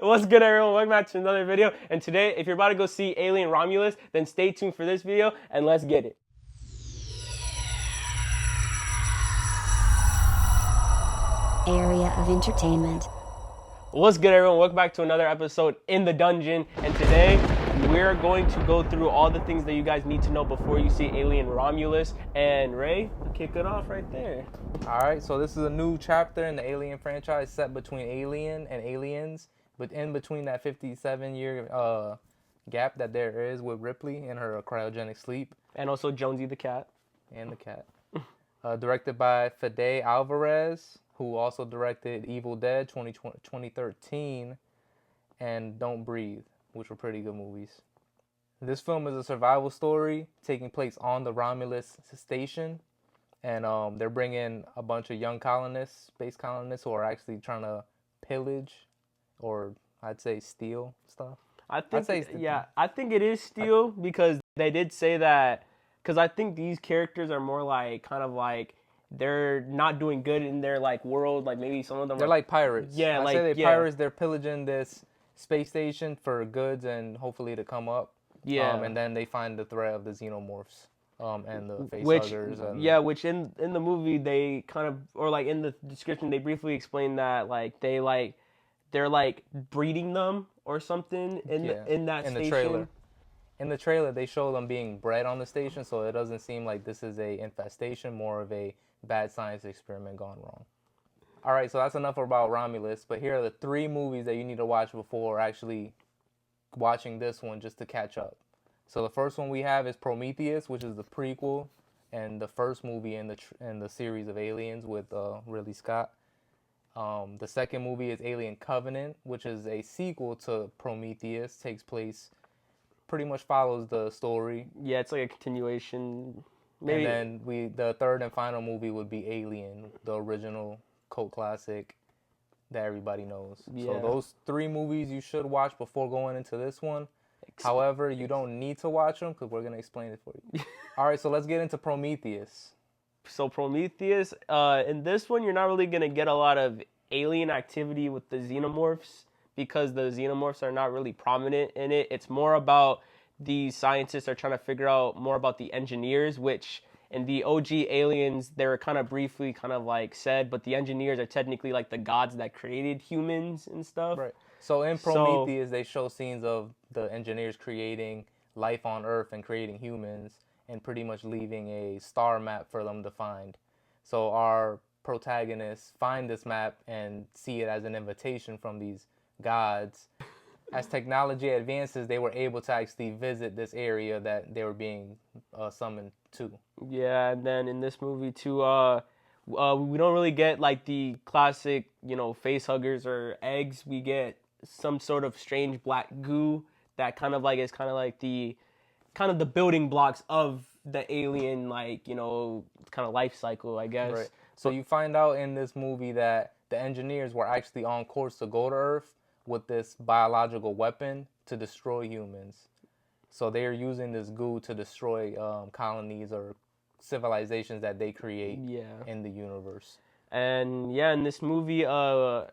What's good, everyone? Welcome back to another video. And today, if you're about to go see Alien Romulus, then stay tuned for this video and let's get it. Area of entertainment. What's good, everyone? Welcome back to another episode in the dungeon. And today, we're going to go through all the things that you guys need to know before you see Alien Romulus. And Ray, kick it off right there. All right, so this is a new chapter in the Alien franchise set between Alien and Aliens, but in between that 57-year gap that there is with Ripley in her cryogenic sleep. And also Jonesy the cat. And the cat. Directed by Fede Alvarez, who also directed Evil Dead 2013 and Don't Breathe, which were pretty good movies. This film is a survival story taking place on the Romulus station. And they're bringing a bunch of young colonists, space colonists, who are actually trying to pillage, or I'd say steal stuff. I think it is steal because they did say that. Because I think these characters are more like kind of like they're not doing good in their like world. Like maybe some of them they're like pirates. Yeah, I say pirates. They're pillaging this space station for goods and hopefully to come up. Yeah, and then they find the threat of the xenomorphs. And the facehuggers. Which in the movie they kind of, or like in the description they briefly explain that like they're like breeding them or something in that station. The trailer. In the trailer they show them being bred on the station, so it doesn't seem like this is a infestation, more of a bad science experiment gone wrong. All right, so that's enough about Romulus, but here are the 3 movies that you need to watch before actually watching this one just to catch up. So the first one we have is Prometheus, which is the prequel and the first movie in the series of Aliens with Ridley Scott. The second movie is Alien Covenant, which is a sequel to Prometheus. Takes place, pretty much follows the story. Yeah, it's like a continuation. Maybe. And then the third and final movie would be Alien, the original cult classic that everybody knows. Yeah. So those 3 movies you should watch before going into this one. However, you don't need to watch them because we're going to explain it for you. All right, so let's get into Prometheus. So Prometheus, in this one, you're not really going to get a lot of alien activity with the xenomorphs because the xenomorphs are not really prominent in it. It's more about the scientists are trying to figure out more about the engineers, which in the OG Aliens, they were kind of briefly kind of like said, but the engineers are technically like the gods that created humans and stuff. Right. So in Prometheus, they show scenes of the engineers creating life on Earth and creating humans and pretty much leaving a star map for them to find. So our protagonists find this map and see it as an invitation from these gods. As technology advances, they were able to actually visit this area that they were being summoned to. Yeah, and then in this movie too, we don't really get like the classic, facehuggers or eggs. We get some sort of strange black goo that kind of like is kind of like the building blocks of the alien, like, kind of life cycle, I guess. Right. So you find out in this movie that the engineers were actually on course to go to Earth with this biological weapon to destroy humans. So they are using this goo to destroy colonies or civilizations that they create in the universe. And in this movie, there's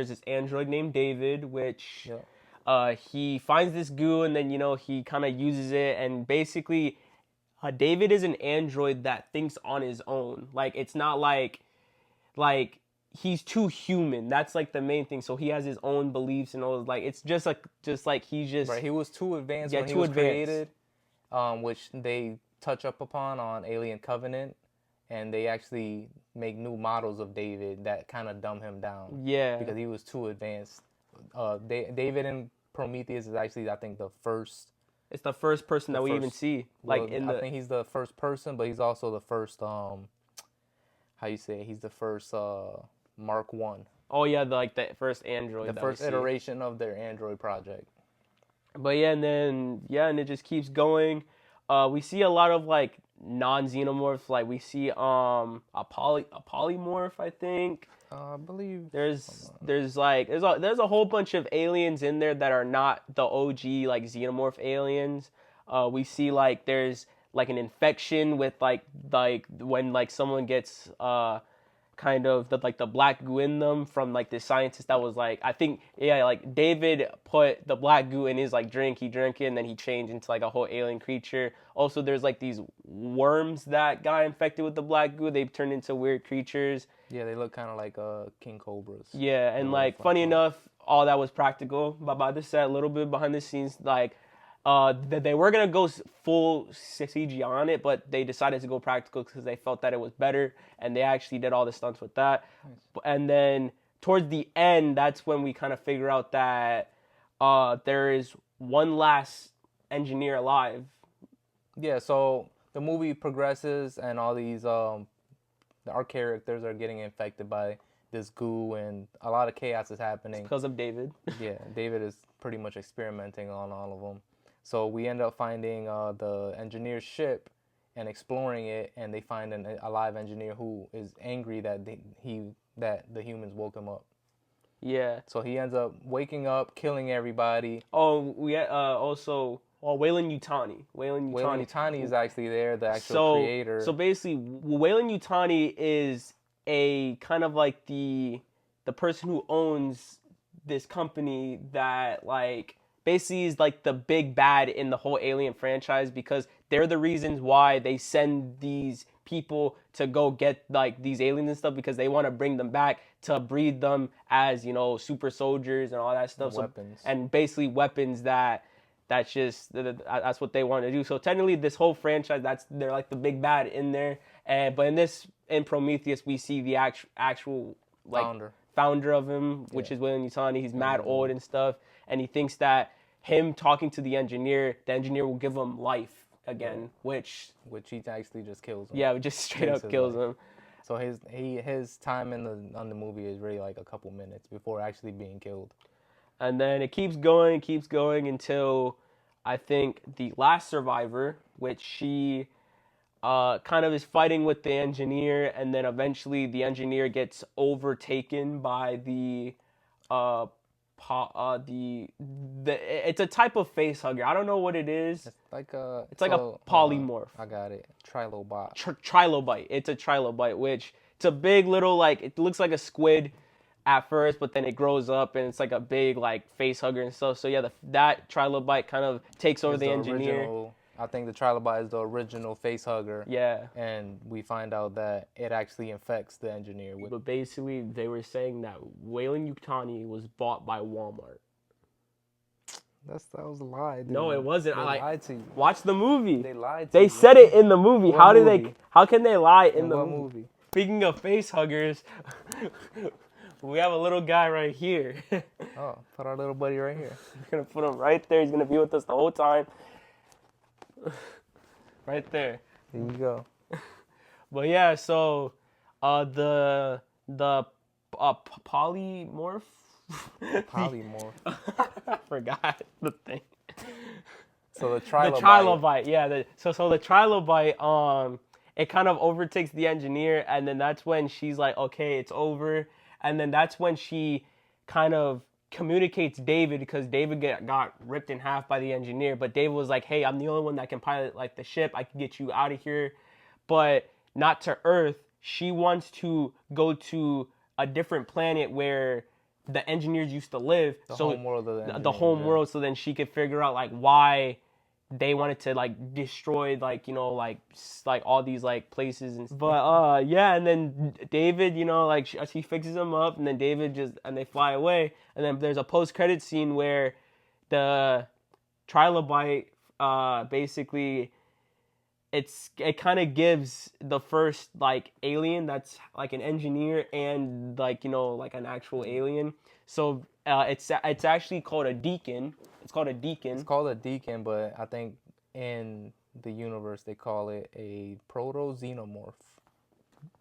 this android named David, which he finds this goo and then, he kind of uses it. And basically, David is an android that thinks on his own. Like, it's not like he's too human. That's like the main thing. So he has his own beliefs and all. Like, it's just like he's just... Right, he was too advanced when he was created, which they touch up upon on Alien Covenant. And they actually make new models of David that kind of dumb him down. Yeah. Because he was too advanced. David in Prometheus is actually, I think, the first... It's the first person that we even see. I think he's the first person, but he's also the first, he's the first Mark 1. Oh, yeah, the first android. The first iteration of their android project. But and it just keeps going. We see a lot of, like, non-xenomorphs. Like, we see a polymorph, I think. I believe there's a whole bunch of aliens in there that are not the OG like xenomorph aliens. We see like there's like an infection with like when like someone gets kind of the black goo in them from like this scientist that was like, I think, yeah, like David put the black goo in his like drink, he drank it, and then he changed into like a whole alien creature. Also, there's like these worms that got infected with the black goo. They turned into weird creatures. Yeah, they look kind of like king cobras. Yeah, and like funny enough, all that was practical. But by this set, a little bit behind the scenes, like they were gonna go full CG on it, but they decided to go practical because they felt that it was better, and they actually did all the stunts with that. Nice. And then towards the end, that's when we kind of figure out that there is one last engineer alive. Yeah, so the movie progresses, and all these our characters are getting infected by this goo, and a lot of chaos is happening. It's because of David. Yeah, David is pretty much experimenting on all of them. So we end up finding the engineer's ship and exploring it, and they find a live engineer who is angry that the humans woke him up. Yeah. So he ends up waking up, killing everybody. Oh, we also Weyland-Yutani. Weyland-Yutani is actually there, the actual creator. So basically, Weyland-Yutani is a kind of like the person who owns this company that like basically is like the big bad in the whole Alien franchise, because they're the reasons why they send these people to go get like these aliens and stuff, because they want to bring them back to breed them as, you know, super soldiers and all that stuff. Weapons. And basically weapons that's what they want to do. So technically this whole franchise, they're like the big bad in there. But in Prometheus, we see the actual like founder of him, which is Weyland-Yutani. He's mad old and stuff, and he thinks that him talking to the engineer will give him life again, which he actually just kills him. Yeah, just straight up kills him. So his time on the movie is really like a couple minutes before actually being killed. And then it keeps going until I think the last survivor, which she kind of is fighting with the engineer, and then eventually the engineer gets overtaken by it's a type of face hugger. I don't know what it is. It's like a polymorph. I got it. Trilobite. Trilobite. It's a trilobite, which it's a big little, like, it looks like a squid at first, but then it grows up and it's like a big like face hugger and stuff. So yeah, that trilobite kind of takes over the engineer. I think the trilobite is the original face hugger. Yeah. And we find out that it actually infects the engineer. But basically, they were saying that Weyland-Yutani was bought by Walmart. That was a lie, dude. No, it wasn't. They lied to you. Watch the movie. They lied to you. They said it in the movie. How can they lie in the movie? Speaking of face huggers, we have a little guy right here. Oh, put our little buddy right here. We're going to put him right there. He's going to be with us the whole time. Right there. There you go. But yeah, so the polymorph. Polymorph. I forgot the thing. So the trilobite. The trilobite, yeah. So the trilobite, it kind of overtakes the engineer, and then that's when she's like, okay, it's over. And then that's when she kind of communicates David, because David got ripped in half by the engineer, but David was like, hey, I'm the only one that can pilot like the ship. I can get you out of here, but not to Earth. She wants to go to a different planet where the engineers used to live. The home world of the engineers, the home world, so then she could figure out like why they wanted to like destroy like, you know, like all these like places and stuff. But yeah, and then David, you know, like she fixes him up, and then and they fly away, and then there's a post-credit scene where the trilobite basically it kind of gives the first like alien that's like an engineer and like, you know, like an actual alien. So it's actually called a deacon. It's called a deacon, but I think in the universe they call it a proto-xenomorph.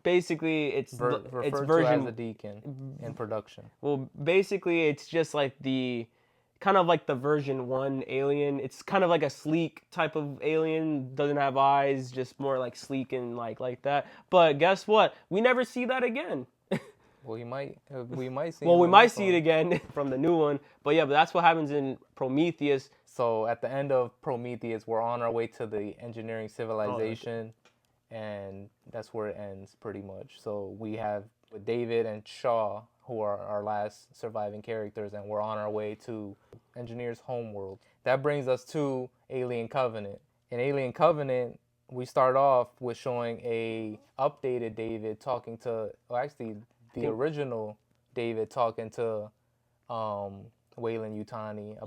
Basically, it's version to as a deacon in production. Well, basically, it's just like kind of like the version 1 alien. It's kind of like a sleek type of alien. Doesn't have eyes, just more like sleek and like that. But guess what? We never see that again. Well, we might see. Well, we might see it again from the new one. But yeah, but that's what happens in Prometheus. So at the end of Prometheus, we're on our way to the engineering civilization, and that's where it ends pretty much. So we have with David and Shaw, who are our last surviving characters, and we're on our way to Engineer's homeworld. That brings us to Alien Covenant. In Alien Covenant, we start off with showing a updated David talking to, well, actually, the original David talking to Weyland Yutani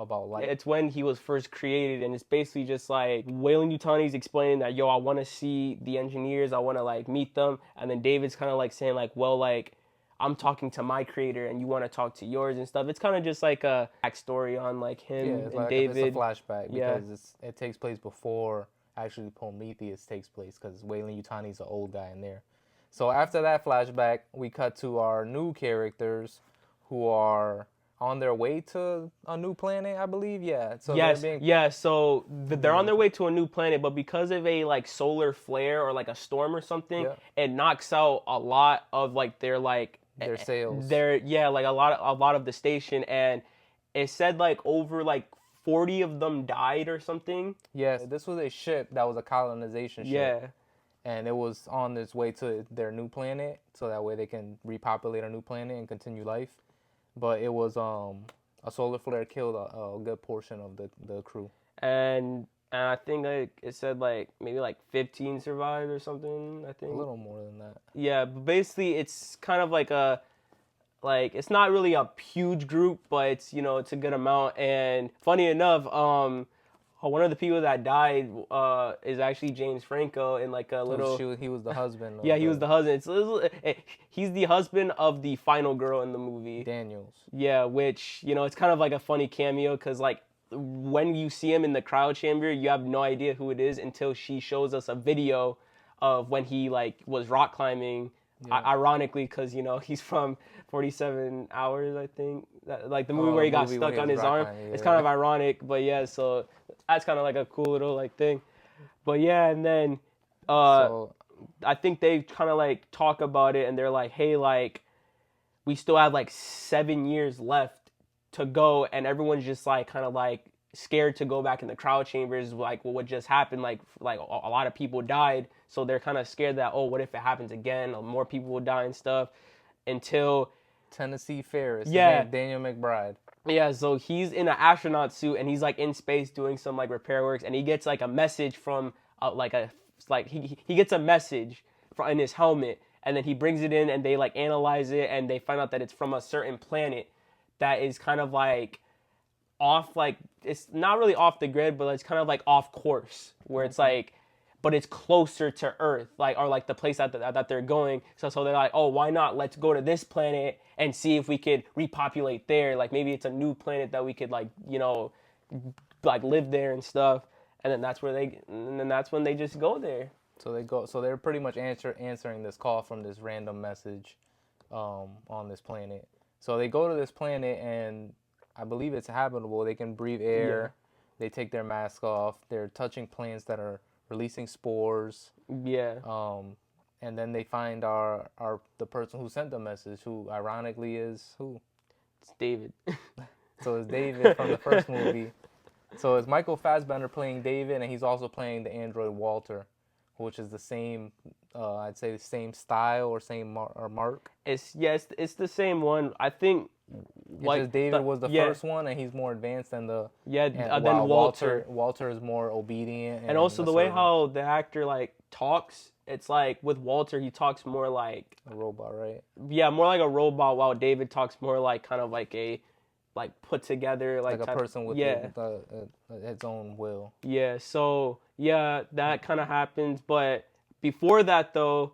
about life. It's when he was first created, and it's basically just like Weyland Yutani's explaining that, yo, I want to see the engineers, I want to like meet them, and then David's kind of like saying like, well, like I'm talking to my creator and you want to talk to yours and stuff. It's kind of just like a backstory on like him and like David. It's a flashback because it takes place before actually Prometheus takes place, because Weyland Yutani's an old guy in there. So after that flashback, we cut to our new characters who are on their way to a new planet, I believe. So so they're on their way to a new planet, but because of a like solar flare or like a storm or something, it knocks out a lot of like their sails. Like a lot of the station, and it said like over like 40 of them died or something. Yes, this was a ship that was a colonization ship. Yeah. And it was on its way to their new planet, so that way they can repopulate a new planet and continue life. But it was a solar flare killed a good portion of the crew. And I think like it said like maybe like 15 survived or something, I think. A little more than that. Yeah, but basically it's kind of like it's not really a huge group, but it's, you know, it's a good amount. And funny enough, one of the people that died is actually James Franco in like a little... He was the husband. He was the husband. He's the husband of the final girl in the movie. Daniels. Yeah, which, you know, it's kind of like a funny cameo because like when you see him in the crowd chamber, you have no idea who it is until she shows us a video of when he like was rock climbing. Yeah. Ironically, because, you know, he's from 47 Hours, I think. Like the movie where he got stuck on his arm. It's kind of ironic, but yeah, so that's kind of like a cool little like thing. But yeah, and then I think they kind of like talk about it, and they're like, hey, like we still have like 7 years left to go, and everyone's just like kind of like scared to go back in the crowd chambers, like, well, what just happened, like a lot of people died, so they're kind of scared that, oh, what if it happens again, more people will die and stuff, until Tennessee Ferris, Daniel McBride. Yeah, so he's in an astronaut suit, and he's like in space doing some like repair works, and he gets like a message from he gets a message in his helmet, and then he brings it in, and they like analyze it, and they find out that it's from a certain planet that is kind of like off, like it's not really off the grid, but it's kind of like off course, where it's like, but it's closer to Earth, like, or like the place that they're going. So they're like, oh, why not? Let's go to this planet and see if we could repopulate there. Like maybe it's a new planet that we could like, you know, like live there and stuff. And then that's when they just go there. So they're pretty much answering this call from this random message on this planet. So they go to this planet, and I believe it's habitable. They can breathe air. Yeah. They take their mask off. They're touching plants that are releasing spores. Yeah. And then they find the person who sent the message, who ironically is who? It's David. So it's David from the first movie. So it's Michael Fassbender playing David, and he's also playing the android Walter, which is the same, I'd say the same style or same mark. It's the same one. I think like David was the first one, and he's more advanced than then Walter. Walter is more obedient. And also the way how the actor like talks, it's like with Walter he talks more like a robot, right? Yeah, more like a robot, while David talks more like kind of like a put together like a person with its own will. Yeah, so yeah, that kind of happens, but before that though,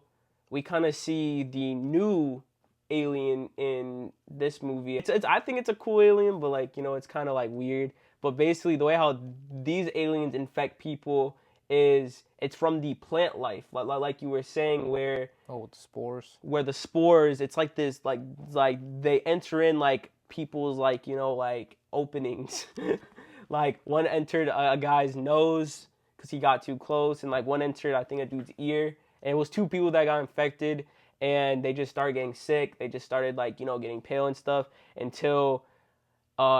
we kind of see the new alien in this movie. I think it's a cool alien, but like, you know, it's kind of like weird. But basically the way how these aliens infect people is it's from the plant life, like you were saying, where with the spores. Where the spores, it's like this like they enter in like people's like, you know, like openings. Like one entered a guy's nose because he got too close, and like one entered I think a dude's ear, and it was two people that got infected, and they just started getting sick. They just started like, you know, getting pale and stuff, until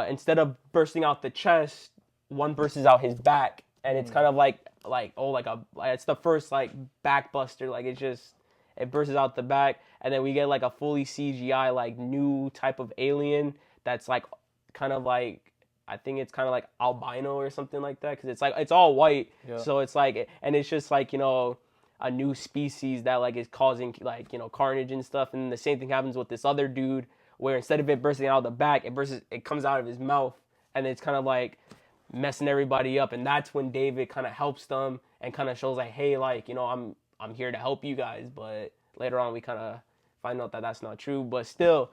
instead of bursting out the chest, one bursts out his back, and it's kind of like it's the first like back buster. Like it's just, it bursts out the back, and then we get like a fully CGI like new type of alien that's like kind of like, I think it's kind of like albino or something like that, because it's like it's all white. Yeah. So it's like, and it's just like, you know, a new species that like is causing like, you know, carnage and stuff. And the same thing happens with this other dude, where instead of it bursting out of the back, it comes out of his mouth, and it's kind of like messing everybody up. And that's when David kind of helps them and kind of shows like, hey, like, you know, I'm here to help you guys. But later on we kind of find out that that's not true, but still.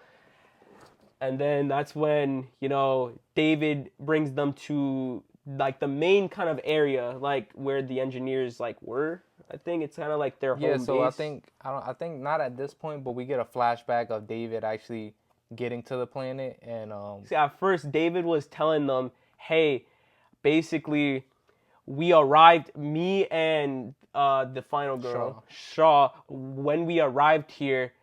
And then that's when, you know, David brings them to like the main kind of area, like where the engineers like were. I think it's kind of like their home base. So I think not at this point, but we get a flashback of David actually getting to the planet. And see, at first David was telling them, hey, basically we arrived, me and the final girl, Shaw, when we arrived here,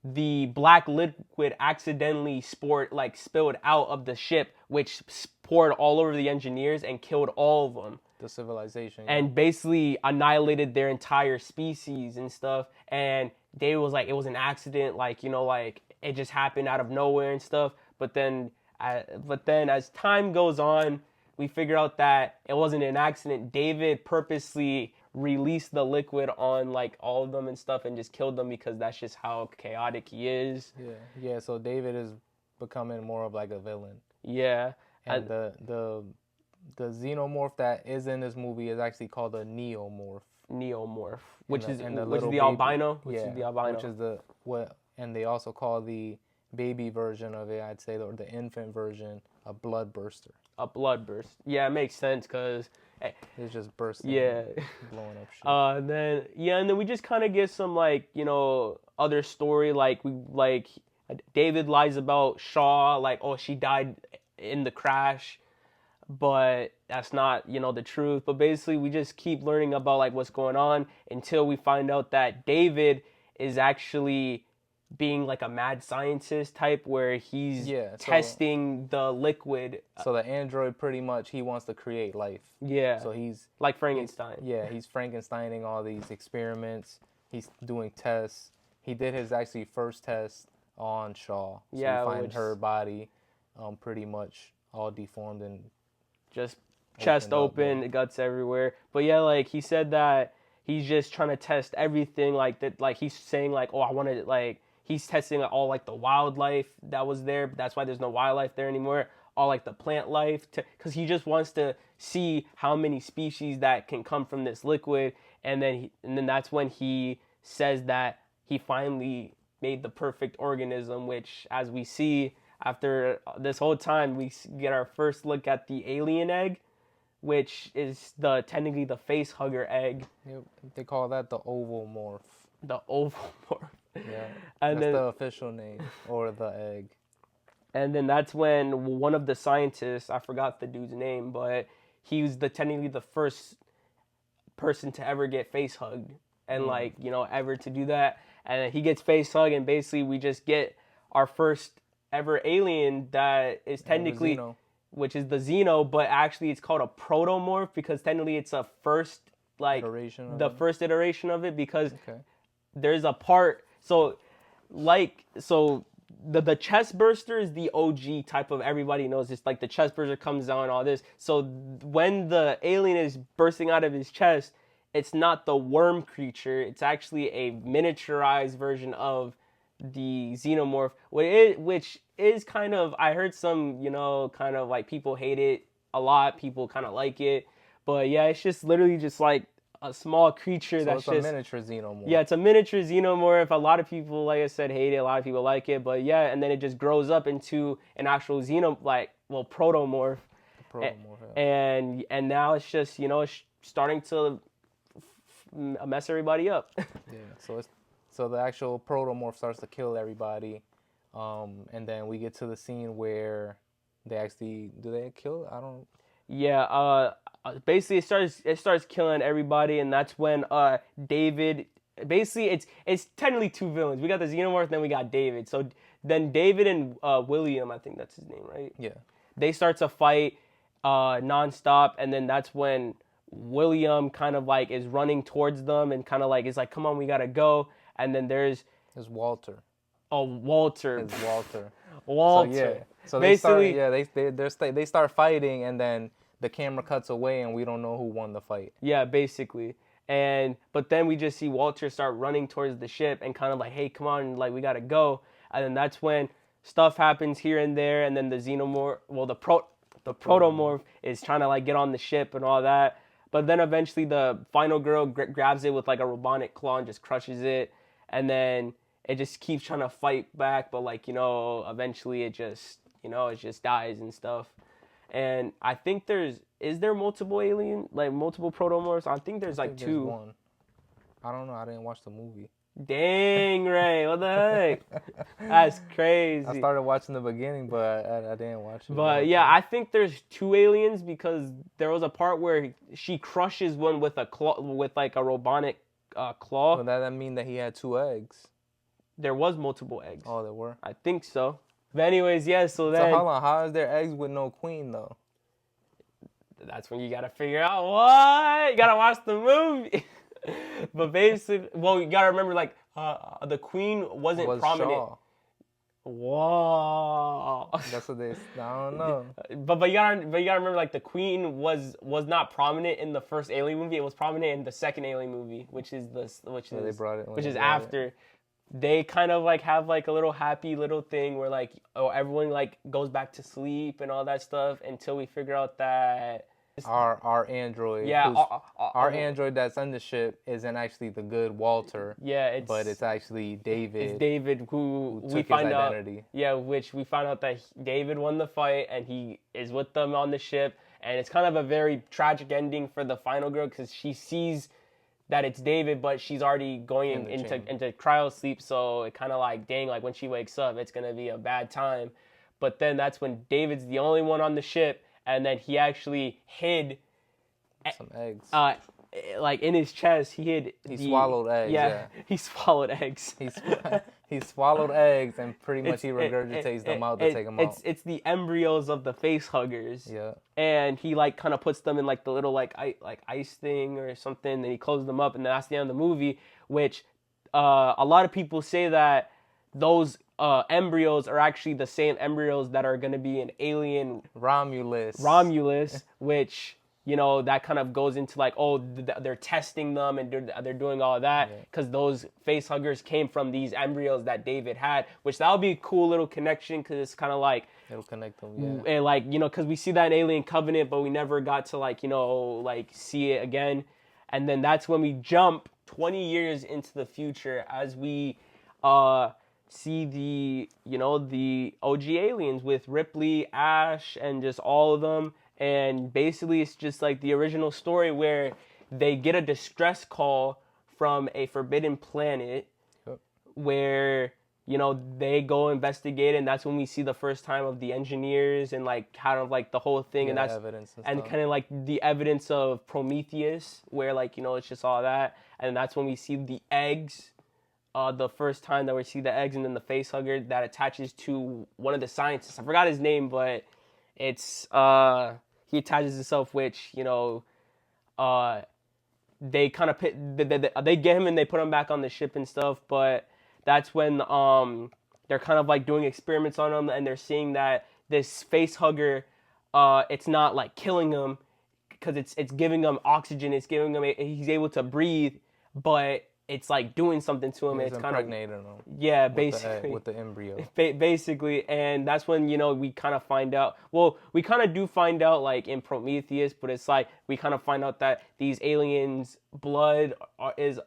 the black liquid accidentally spilled out of the ship, which poured all over the engineers and killed all of them. The civilization. And basically annihilated their entire species and stuff. And David was like, it was an accident, like, you know, like it just happened out of nowhere and stuff. But then as time goes on, we figure out that it wasn't an accident. David purposely released the liquid on like all of them and stuff and just killed them, because that's just how chaotic he is. Yeah. So David is becoming more of like a villain. Yeah. And the xenomorph that is in this movie is actually called a neomorph. Which is the albino. Which is and they also call the baby version of it, I'd say, or the infant version, a bloodburster. A bloodburst. Yeah, it makes sense, because it's just bursting. Yeah. Blowing up shit. And then we just kind of get some like, you know, other story, like David lies about Shaw, like, oh, she died in the crash, but that's not, you know, the truth. But basically we just keep learning about like what's going on until we find out that David is actually being like a mad scientist type, where he's testing the liquid. So the android, pretty much, he wants to create life. Yeah. So he's like Frankenstein. He's Frankensteining all these experiments. He's doing tests. He did his actually first test on Shaw. So you find her body pretty much all deformed and just chest open, guts everywhere. But yeah, like he said that he's just trying to test everything, like that. Like he's saying like, oh, I want to like. He's testing all like the wildlife that was there. That's why there's no wildlife there anymore. All like the plant life, because he just wants to see how many species that can come from this liquid. And then that's when he says that he finally made the perfect organism, which, as we see after this whole time, we get our first look at the alien egg, which is technically the face hugger egg. Yep. They call that the ovomorph. The ovomorph. Yeah, and that's the official name, or the egg. And then that's when one of the scientists, I forgot the dude's name, but he was technically the first person to ever get face hugged, and like, you know, ever to do that. And he gets face hugged, and basically we just get our first ever alien that is technically, which is the Xeno, but actually it's called a protomorph, because technically it's a first first iteration of it, because there's a part. So the chest burster is the OG type of, everybody knows this, like the chest burster comes down and all this. So when the alien is bursting out of his chest, it's not the worm creature. It's actually a miniaturized version of the xenomorph, which is kind of, I heard some, you know, kind of like people hate it a lot. People kind of like it. But yeah, it's just literally just like a small creature that's just a miniature xenomorph. Yeah, it's a miniature xenomorph. A lot of people, like I said, hate it. A lot of people like it. But yeah, and then it just grows up into an actual protomorph. And now it's just, you know, it's starting to mess everybody up. Yeah, so the actual protomorph starts to kill everybody. And then we get to the scene where they actually, do they kill? I don't. Yeah, basically it starts killing everybody, and that's when David, basically it's technically two villains. We got the Xenomorph, then we got David. So then David and William, I think that's his name, right? Yeah. They start to fight nonstop, and then that's when William kind of like is running towards them and kind of like is like, come on, we gotta go. and then there's Walter. Walter. It's Walter. Walter. So, yeah. So basically, they start fighting, and then the camera cuts away, and we don't know who won the fight. yeah, basically. But then we just see Walter start running towards the ship and kind of like, hey, come on, like we gotta go. And then that's when stuff happens here and there, and then the xenomorph, well, the protomorph is trying to like get on the ship and all that. But then eventually the final girl grabs it with like a robotic claw and just crushes it, and then it just keeps trying to fight back, but like, you know, eventually it just dies and stuff. And I think is there multiple multiple protomorphs? I think there's like two. One. I don't know. I didn't watch the movie. Dang, Ray, what the heck? That's crazy. I started watching the beginning, but I didn't watch it. But yeah, I think there's two aliens because there was a part where she crushes one with a claw, with like a robotic claw. Would that mean that he had 2 eggs? There was multiple eggs. Oh, there were? I think so. But anyways, yeah, so then... So hold on, how is there eggs with no queen, though? That's when you gotta figure out what? You gotta watch the movie. But basically, well, you gotta remember, like, the queen wasn't prominent. Shaw. Whoa. That's what they... I don't know. But you gotta remember, like, the queen was not prominent in the first Alien movie. It was prominent in the second Alien movie, which is after. They kind of like have like a little happy little thing where like, oh, everyone like goes back to sleep and all that stuff until we figure out that our android, our android that's on the ship isn't actually the good Walter. Yeah, but it's actually David. It's David who we find out. Yeah, which we find out that David won the fight and he is with them on the ship, and it's kind of a very tragic ending for the final girl because she sees that it's David, but she's already going into cryo sleep, so it kind of like, dang, like when she wakes up, it's going to be a bad time. But then that's when David's the only one on the ship, and then he actually hid some eggs. Like in his chest, he swallowed eggs. Yeah, he swallowed eggs. He swallowed eggs, and pretty much he regurgitates them out to take them out. It's the embryos of the face huggers. Yeah. And he like kind of puts them in like the little like ice thing or something, and he closes them up, and that's the end of the movie. Which a lot of people say that those embryos are actually the same embryos that are going to be in Alien Romulus, which, you know, that kind of goes into like, oh, they're testing them and they're doing all of that because those face huggers came from these embryos that David had, which that would be a cool little connection because it's kind of like, it'll connect them, yeah. And like, you know, because we see that in Alien Covenant, but we never got to like, you know, like see it again. And then that's when we jump 20 years into the future as we see the OG aliens with Ripley, Ash, and just all of them. And basically, it's just like the original story where they get a distress call from a forbidden planet where, you know, they go investigate, and that's when we see the first time of the engineers and like kind of like the whole thing, and that's evidence and kind of like the evidence of Prometheus, where like, you know, it's just all that, and that's when we see the eggs. The first time that we see the eggs, and then the face hugger that attaches to one of the scientists. I forgot his name, but it's he attaches himself, which, you know, they kind of they get him and they put him back on the ship and stuff. But that's when they're kind of like doing experiments on him, and they're seeing that this face hugger, it's not like killing him because it's giving him oxygen, it's giving him he's able to breathe, but it's like doing something to him. It's kind of impregnating him. Yeah, basically with the embryo. Basically, and that's when, you know, we kind of find out. Well, we kind of do find out like in Prometheus, but it's like we kind of find out that these aliens' blood is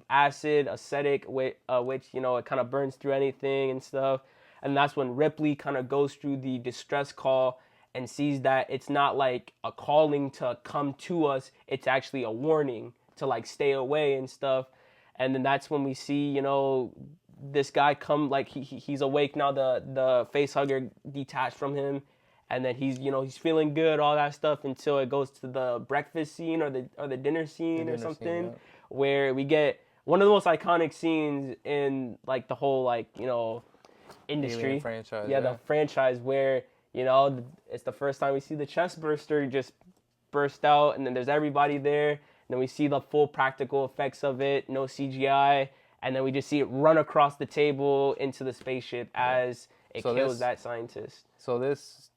acid, acidic, which, you know, it kind of burns through anything and stuff. And that's when Ripley kind of goes through the distress call and sees that it's not like a calling to come to us; it's actually a warning to like stay away and stuff. And then that's when we see, you know, this guy come, like he's awake now, the face hugger detached from him, and then he's, you know, he's feeling good, all that stuff, until it goes to the breakfast scene or the dinner scene or something, where we get one of the most iconic scenes in like the whole, like, you know, industry. Alien franchise. Yeah, the franchise, where, you know, it's the first time we see the chest burster just burst out, and then there's everybody there. And then we see the full practical effects of it, no CGI, and then we just see it run across the table into the spaceship as it So kills this- that scientist. So this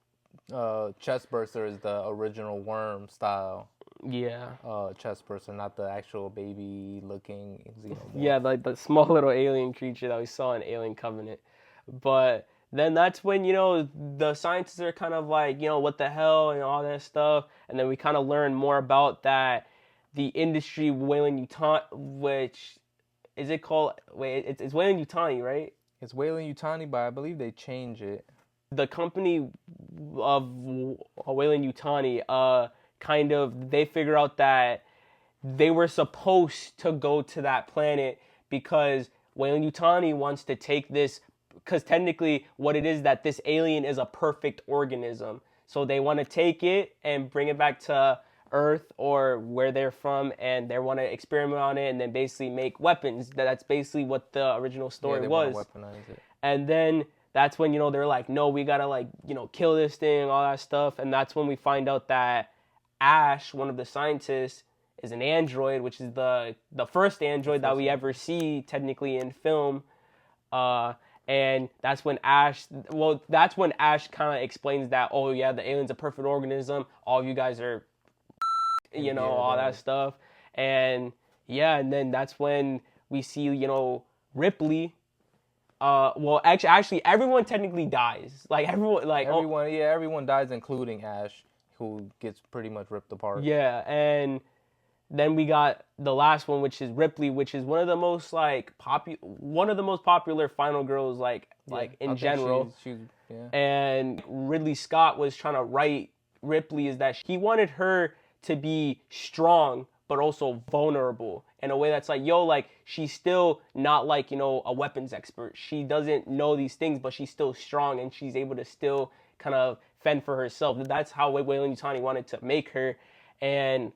chest burster is the original worm style Yeah. chest burster, not the actual baby looking xenomorph. Yeah, like the small little alien creature that we saw in Alien Covenant. But then that's when, the scientists are kind of like, what the hell and all that stuff. And then we kind of learn more about that, the industry Weyland-Yutani, which, is it called, it's Weyland-Yutani, right? It's Weyland-Yutani, but I believe they change it. The company of Weyland-Yutani, kind of, they figure out that they were supposed to go to that planet because Weyland-Yutani wants to take this, because technically what it is that this alien is a perfect organism. So they want to take it and bring it back to Earth or where they're from, and they want to experiment on it and then basically make weapons. That's basically what the original story was. Want to weaponize it. And then that's when, they're like, no, we gotta kill this thing, all that stuff. And that's when we find out that Ash, one of the scientists, is an android, which is the first android that we ever see technically in film. And that's when Ash kind of explains that, oh yeah, the alien's a perfect organism. All of you guys are, all that stuff. And yeah, and then that's when we see, Ripley. Actually, everyone technically dies. Everyone dies, including Ash, who gets pretty much ripped apart. Yeah, and then we got the last one, which is Ripley, which is one of the most popular final girls, in general. She's And Ridley Scott was trying to write Ripley is that he wanted her to be strong, but also vulnerable in a way that's she's still not a weapons expert. She doesn't know these things, but she's still strong and she's able to still kind of fend for herself. That's how Weyland-Yutani wanted to make her. And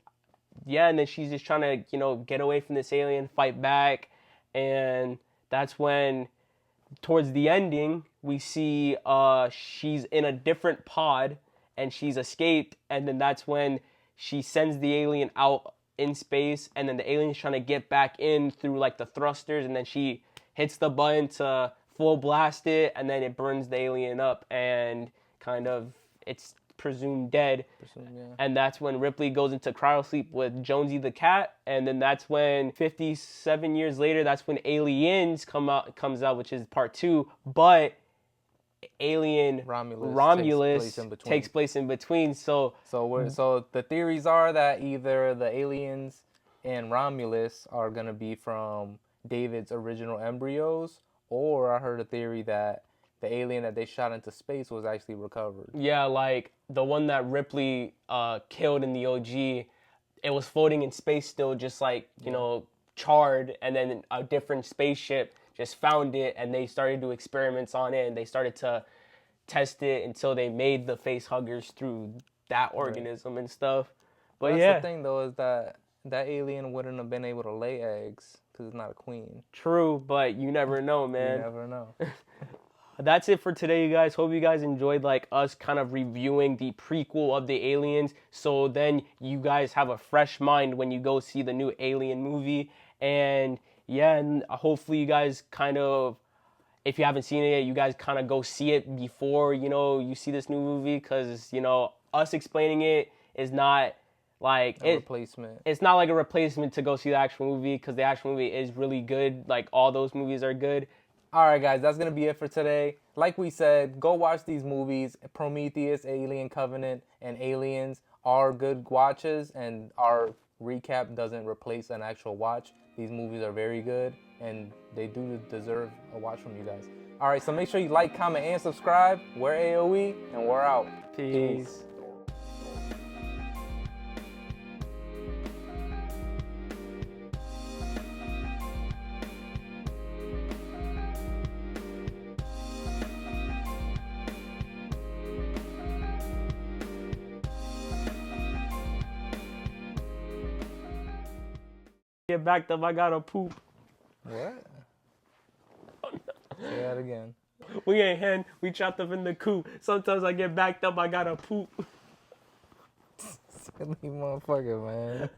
yeah, and then she's just trying to, get away from this alien, fight back. And that's when, towards the ending, we see she's in a different pod and she's escaped. And then that's when she sends the alien out in space. And then the alien's trying to get back in through the thrusters. And then she hits the button to full blast it. And then it burns the alien up and kind of it's presumed dead. And that's when Ripley goes into cryosleep with Jonesy the cat. And then that's when 57 years later, that's when Aliens comes out, which is part 2. But Alien Romulus takes place in between. So the theories are that either the aliens and Romulus are gonna be from David's original embryos, or I heard a theory that the alien that they shot into space was actually recovered. Yeah, the one that Ripley killed in the OG, it was floating in space still, just charred, and then a different spaceship just found it, and they started to do experiments on it, and they started to test it until they made the face huggers through that organism and stuff. But that's yeah, the thing though, is that alien wouldn't have been able to lay eggs because it's not a queen. True, but you never know, man. You never know. That's it for today, you guys. Hope you guys enjoyed us kind of reviewing the prequel of the Aliens, so then you guys have a fresh mind when you go see the new Alien movie. And yeah, and hopefully you guys kind of, if you haven't seen it yet, you guys kind of go see it before you see this new movie, because us explaining it is not a replacement. It's not like a replacement to go see the actual movie, because the actual movie is really good. All those movies are good. Alright guys, that's going to be it for today. Like we said, go watch these movies. Prometheus, Alien Covenant, and Aliens are good watches, and our recap doesn't replace an actual watch. These movies are very good, and they do deserve a watch from you guys. Alright, so make sure you like, comment, and subscribe. We're AOE, and we're out. Peace. Get backed up, I gotta poop. What? Say that again. We ain't hen, we trapped up in the coop. Sometimes I get backed up, I gotta poop. Silly motherfucker, man.